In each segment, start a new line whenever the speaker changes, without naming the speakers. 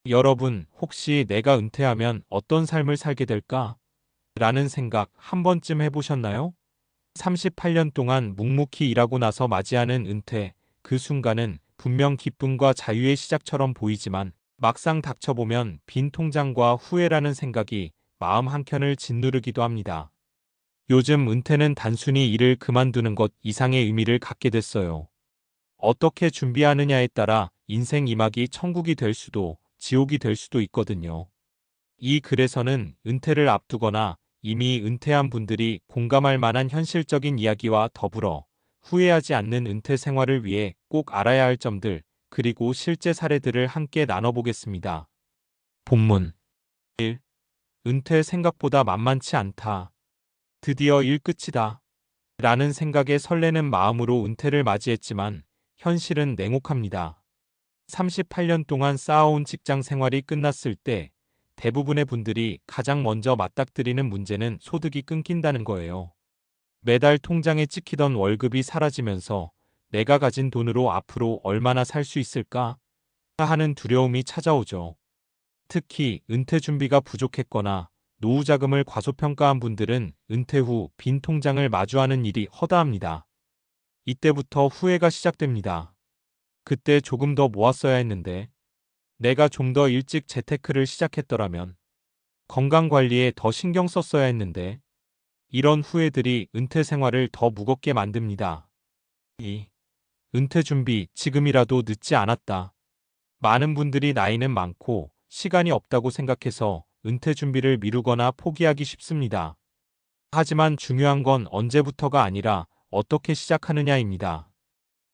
여러분, 혹시 내가 은퇴하면 어떤 삶을 살게 될까? 라는 생각 한 번쯤 해보셨나요? 38년 동안 묵묵히 일하고 나서 맞이하는 은퇴, 그 순간은 분명 기쁨과 자유의 시작처럼 보이지만 막상 닥쳐보면 빈 통장과 후회라는 생각이 마음 한켠을 짓누르기도 합니다. 요즘 은퇴는 단순히 일을 그만두는 것 이상의 의미를 갖게 됐어요. 어떻게 준비하느냐에 따라 인생 2막이 천국이 될 수도 지옥이 될 수도 있거든요. 이 글에서는 은퇴를 앞두거나 이미 은퇴한 분들이 공감할 만한 현실적인 이야기와 더불어 후회하지 않는 은퇴 생활을 위해 꼭 알아야 할 점들, 그리고 실제 사례들을 함께 나눠보겠습니다. 본문 1. 은퇴 생각보다 만만치 않다. 드디어 일 끝이다. 라는 생각에 설레는 마음으로 은퇴를 맞이했지만 현실은 냉혹합니다. 38년 동안 쌓아온 직장 생활이 끝났을 때 대부분의 분들이 가장 먼저 맞닥뜨리는 문제는 소득이 끊긴다는 거예요. 매달 통장에 찍히던 월급이 사라지면서 내가 가진 돈으로 앞으로 얼마나 살 수 있을까 하는 두려움이 찾아오죠. 특히 은퇴 준비가 부족했거나 노후 자금을 과소평가한 분들은 은퇴 후 빈 통장을 마주하는 일이 허다합니다. 이때부터 후회가 시작됩니다. 그때 조금 더 모았어야 했는데, 내가 좀 더 일찍 재테크를 시작했더라면, 건강 관리에 더 신경 썼어야 했는데, 이런 후회들이 은퇴 생활을 더 무겁게 만듭니다. 2. 은퇴 준비 지금이라도 늦지 않았다. 많은 분들이 나이는 많고 시간이 없다고 생각해서 은퇴 준비를 미루거나 포기하기 쉽습니다. 하지만 중요한 건 언제부터가 아니라 어떻게 시작하느냐입니다.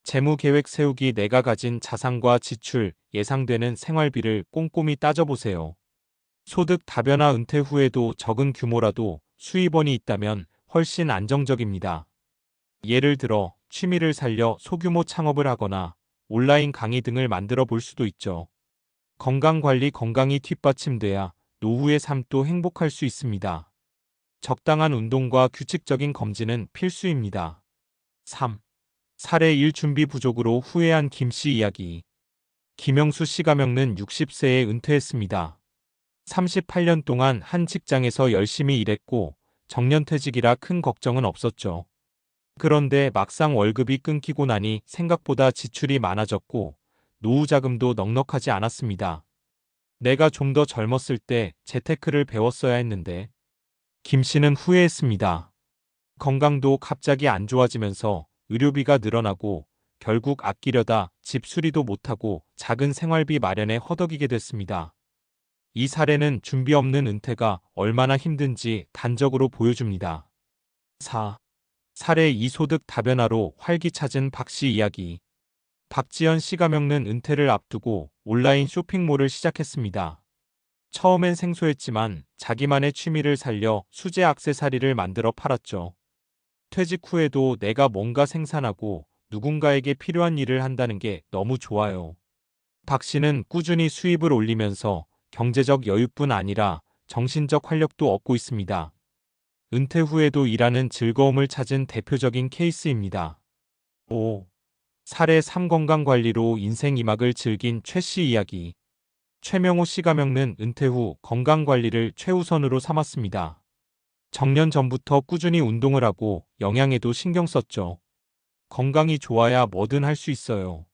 재무 계획 세우기, 내가 가진 자산과 지출, 예상되는 생활비를 꼼꼼히 따져보세요. 소득 다변화, 은퇴 후에도 적은 규모라도 수입원이 있다면 훨씬 안정적입니다. 예를 들어 취미를 살려 소규모 창업을 하거나 온라인 강의 등을 만들어 볼 수도 있죠. 건강관리, 건강이 뒷받침돼야 노후의 삶도 행복할 수 있습니다. 적당한 운동과 규칙적인 검진은 필수입니다. 3. 사례 1. 준비 부족으로 후회한 김씨 이야기. 김영수 씨 가명는 60세에 은퇴했습니다. 38년 동안 한 직장에서 열심히 일했고 정년퇴직이라 큰 걱정은 없었죠. 그런데 막상 월급이 끊기고 나니 생각보다 지출이 많아졌고 노후 자금도 넉넉하지 않았습니다. 내가 좀 더 젊었을 때 재테크를 배웠어야 했는데, 김 씨는 후회했습니다. 건강도 갑자기 안 좋아지면서 의료비가 늘어나고 결국 아끼려다 집 수리도 못하고 작은 생활비 마련에 허덕이게 됐습니다. 이 사례는 준비 없는 은퇴가 얼마나 힘든지 단적으로 보여줍니다. 4. 사례 2. 소득 다변화로 활기찾은 박씨 이야기. 박지연 씨 가명는 은퇴를 앞두고 온라인 쇼핑몰을 시작했습니다. 처음엔 생소했지만 자기만의 취미를 살려 수제 액세서리를 만들어 팔았죠. 퇴직 후에도 내가 뭔가 생산하고 누군가에게 필요한 일을 한다는 게 너무 좋아요. 박 씨는 꾸준히 수입을 올리면서 경제적 여유뿐 아니라 정신적 활력도 얻고 있습니다. 은퇴 후에도 일하는 즐거움을 찾은 대표적인 케이스입니다. 5. 사례 3. 건강관리로 인생 2막을 즐긴 최 씨 이야기. 최명호 씨 가명는 은퇴 후 건강관리를 최우선으로 삼았습니다. 정년 전부터 꾸준히 운동을 하고 영양에도 신경 썼죠. 건강이 좋아야 뭐든 할 수 있어요.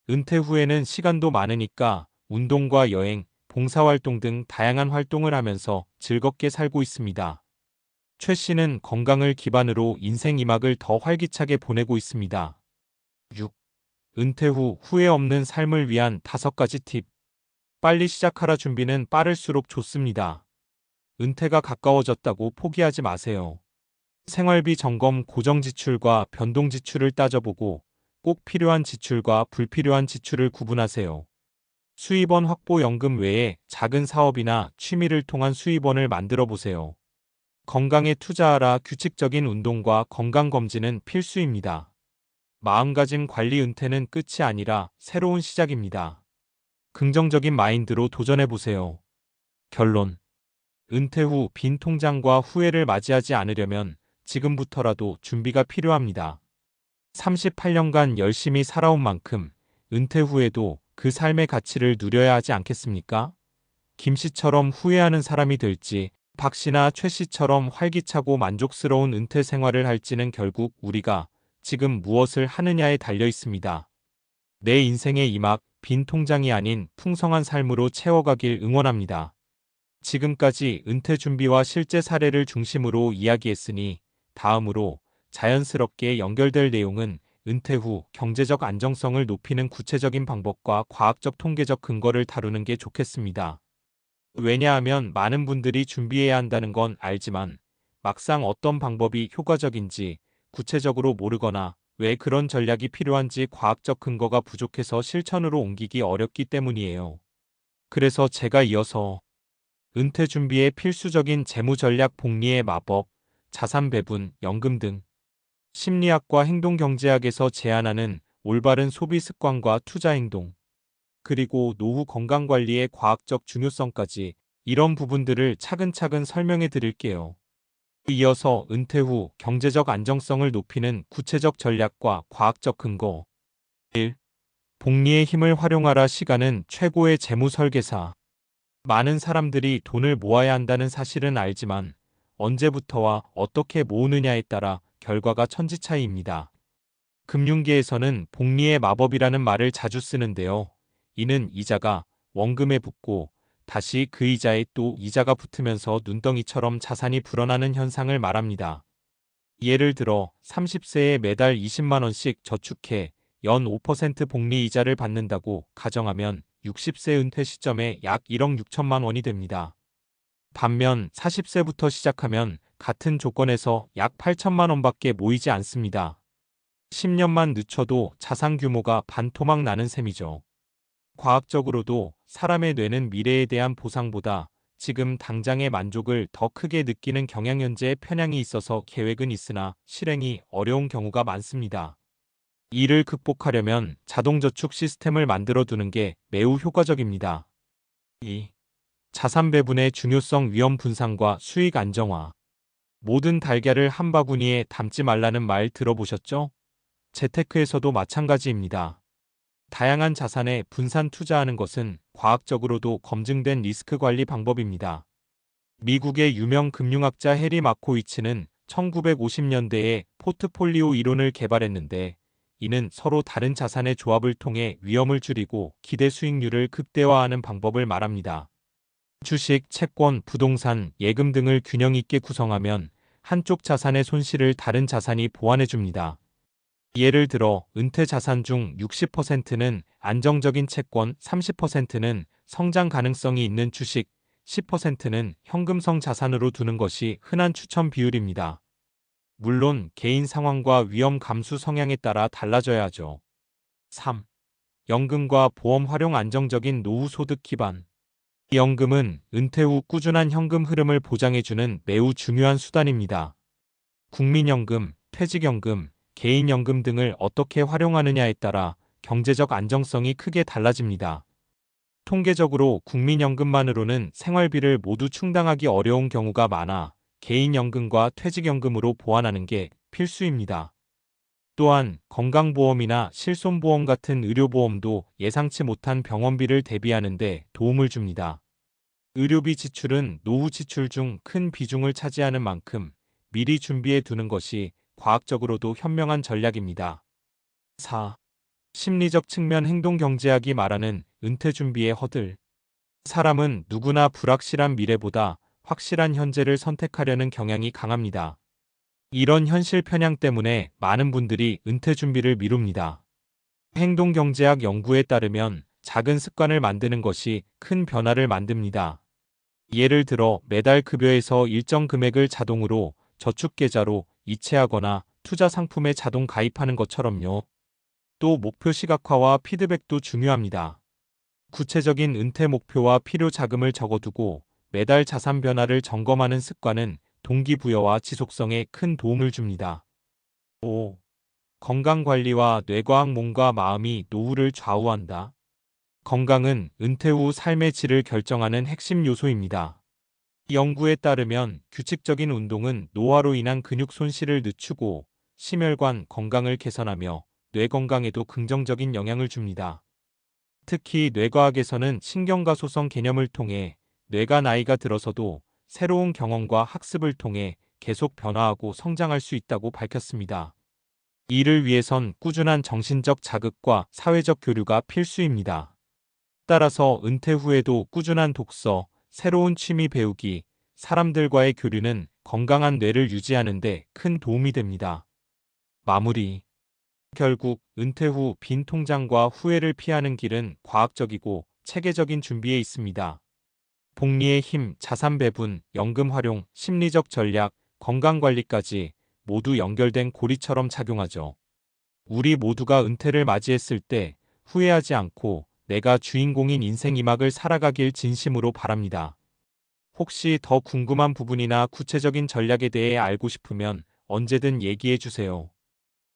은퇴 후에는 시간도 많으니까 운동과 여행, 봉사활동 등 다양한 활동을 하면서 즐겁게 살고 있습니다. 최 씨는 건강을 기반으로 인생 2막을 더 활기차게 보내고 있습니다. 6. 은퇴 후 후회 없는 삶을 위한 5가지 팁. 빨리 시작하라. 준비는 빠를수록 좋습니다. 은퇴가 가까워졌다고 포기하지 마세요. 생활비 점검, 고정 지출과 변동 지출을 따져보고 꼭 필요한 지출과 불필요한 지출을 구분하세요. 수입원 확보, 연금 외에 작은 사업이나 취미를 통한 수입원을 만들어 보세요. 건강에 투자하라. 규칙적인 운동과 건강검진은 필수입니다. 마음가짐 관리. 은퇴는 끝이 아니라 새로운 시작입니다. 긍정적인 마인드로 도전해보세요. 결론. 은퇴 후 빈 통장과 후회를 맞이하지 않으려면 지금부터라도 준비가 필요합니다. 38년간 열심히 살아온 만큼 은퇴 후에도 그 삶의 가치를 누려야 하지 않겠습니까? 김 씨처럼 후회하는 사람이 될지, 박 씨나 최 씨처럼 활기차고 만족스러운 은퇴 생활을 할지는 결국 우리가 지금 무엇을 하느냐에 달려 있습니다. 내 인생의 이막 빈 통장이 아닌 풍성한 삶으로 채워가길 응원합니다. 지금까지 은퇴 준비와 실제 사례를 중심으로 이야기했으니 다음으로 자연스럽게 연결될 내용은 은퇴 후 경제적 안정성을 높이는 구체적인 방법과 과학적 통계적 근거를 다루는 게 좋겠습니다. 왜냐하면 많은 분들이 준비해야 한다는 건 알지만 막상 어떤 방법이 효과적인지 구체적으로 모르거나 왜 그런 전략이 필요한지 과학적 근거가 부족해서 실천으로 옮기기 어렵기 때문이에요. 그래서 제가 이어서 은퇴 준비에 필수적인 재무 전략 복리의 마법, 자산 배분, 연금 등 심리학과 행동경제학에서 제안하는 올바른 소비 습관과 투자 행동, 그리고 노후 건강관리의 과학적 중요성까지 이런 부분들을 차근차근 설명해 드릴게요. 이어서 은퇴 후 경제적 안정성을 높이는 구체적 전략과 과학적 근거. 1. 복리의 힘을 활용하라. 시간은 최고의 재무 설계사. 많은 사람들이 돈을 모아야 한다는 사실은 알지만 언제부터와 어떻게 모으느냐에 따라 결과가 천지차이입니다. 금융계에서는 복리의 마법이라는 말을 자주 쓰는데요. 이는 이자가 원금에 붙고 다시 그 이자에 또 이자가 붙으면서 눈덩이처럼 자산이 불어나는 현상을 말합니다. 예를 들어 30세에 매달 20만 원씩 저축해 연 5% 복리 이자를 받는다고 가정하면 60세 은퇴 시점에 약 1억 6천만 원이 됩니다. 반면 40세부터 시작하면 같은 조건에서 약 8천만 원밖에 모이지 않습니다. 10년만 늦춰도 자산 규모가 반토막 나는 셈이죠. 과학적으로도 사람의 뇌는 미래에 대한 보상보다 지금 당장의 만족을 더 크게 느끼는 경향연재의 편향이 있어서 계획은 있으나 실행이 어려운 경우가 많습니다. 이를 극복하려면 자동저축 시스템을 만들어 두는 게 매우 효과적입니다. 2. 자산 배분의 중요성. 위험 분산과 수익 안정화. 모든 달걀을 한 바구니에 담지 말라는 말 들어보셨죠? 재테크에서도 마찬가지입니다. 다양한 자산에 분산 투자하는 것은 과학적으로도 검증된 리스크 관리 방법입니다. 미국의 유명 금융학자 해리 마코이츠는 1950년대에 포트폴리오 이론을 개발했는데, 이는 서로 다른 자산의 조합을 통해 위험을 줄이고 기대 수익률을 극대화하는 방법을 말합니다. 주식, 채권, 부동산, 예금 등을 균형 있게 구성하면 한쪽 자산의 손실을 다른 자산이 보완해줍니다. 예를 들어 은퇴 자산 중 60%는 안정적인 채권, 30%는 성장 가능성이 있는 주식, 10%는 현금성 자산으로 두는 것이 흔한 추천 비율입니다. 물론 개인 상황과 위험 감수 성향에 따라 달라져야 하죠. 3. 연금과 보험 활용. 안정적인 노후 소득 기반. 연금은 은퇴 후 꾸준한 현금 흐름을 보장해주는 매우 중요한 수단입니다. 국민연금, 퇴직연금, 개인연금 등을 어떻게 활용하느냐에 따라 경제적 안정성이 크게 달라집니다. 통계적으로 국민연금만으로는 생활비를 모두 충당하기 어려운 경우가 많아 개인연금과 퇴직연금으로 보완하는 게 필수입니다. 또한 건강보험이나 실손보험 같은 의료보험도 예상치 못한 병원비를 대비하는 데 도움을 줍니다. 의료비 지출은 노후 지출 중 큰 비중을 차지하는 만큼 미리 준비해 두는 것이 과학적으로도 현명한 전략입니다. 4. 심리적 측면. 행동경제학이 말하는 은퇴 준비의 허들. 사람은 누구나 불확실한 미래보다 확실한 현재를 선택하려는 경향이 강합니다. 이런 현실 편향 때문에 많은 분들이 은퇴 준비를 미룹니다. 행동경제학 연구에 따르면 작은 습관을 만드는 것이 큰 변화를 만듭니다. 예를 들어 매달 급여에서 일정 금액을 자동으로 저축계좌로 이체하거나 투자 상품에 자동 가입하는 것처럼요. 또 목표 시각화와 피드백도 중요합니다. 구체적인 은퇴 목표와 필요 자금을 적어두고 매달 자산 변화를 점검하는 습관은 동기부여와 지속성에 큰 도움을 줍니다. 5. 건강관리와 뇌과학. 몸과 마음이 노후를 좌우한다. 건강은 은퇴 후 삶의 질을 결정하는 핵심 요소입니다. 연구에 따르면 규칙적인 운동은 노화로 인한 근육 손실을 늦추고 심혈관 건강을 개선하며 뇌 건강에도 긍정적인 영향을 줍니다. 특히 뇌과학에서는 신경과소성 개념을 통해 뇌가 나이가 들어서도 새로운 경험과 학습을 통해 계속 변화하고 성장할 수 있다고 밝혔습니다. 이를 위해선 꾸준한 정신적 자극과 사회적 교류가 필수입니다. 따라서 은퇴 후에도 꾸준한 독서, 새로운 취미 배우기, 사람들과의 교류는 건강한 뇌를 유지하는 데 큰 도움이 됩니다. 마무리. 결국 은퇴 후 빈 통장과 후회를 피하는 길은 과학적이고 체계적인 준비에 있습니다. 복리의 힘, 자산 배분, 연금 활용, 심리적 전략, 건강관리까지 모두 연결된 고리처럼 작용하죠. 우리 모두가 은퇴를 맞이했을 때 후회하지 않고 내가 주인공인 인생 2막을 살아가길 진심으로 바랍니다. 혹시 더 궁금한 부분이나 구체적인 전략에 대해 알고 싶으면 언제든 얘기해 주세요.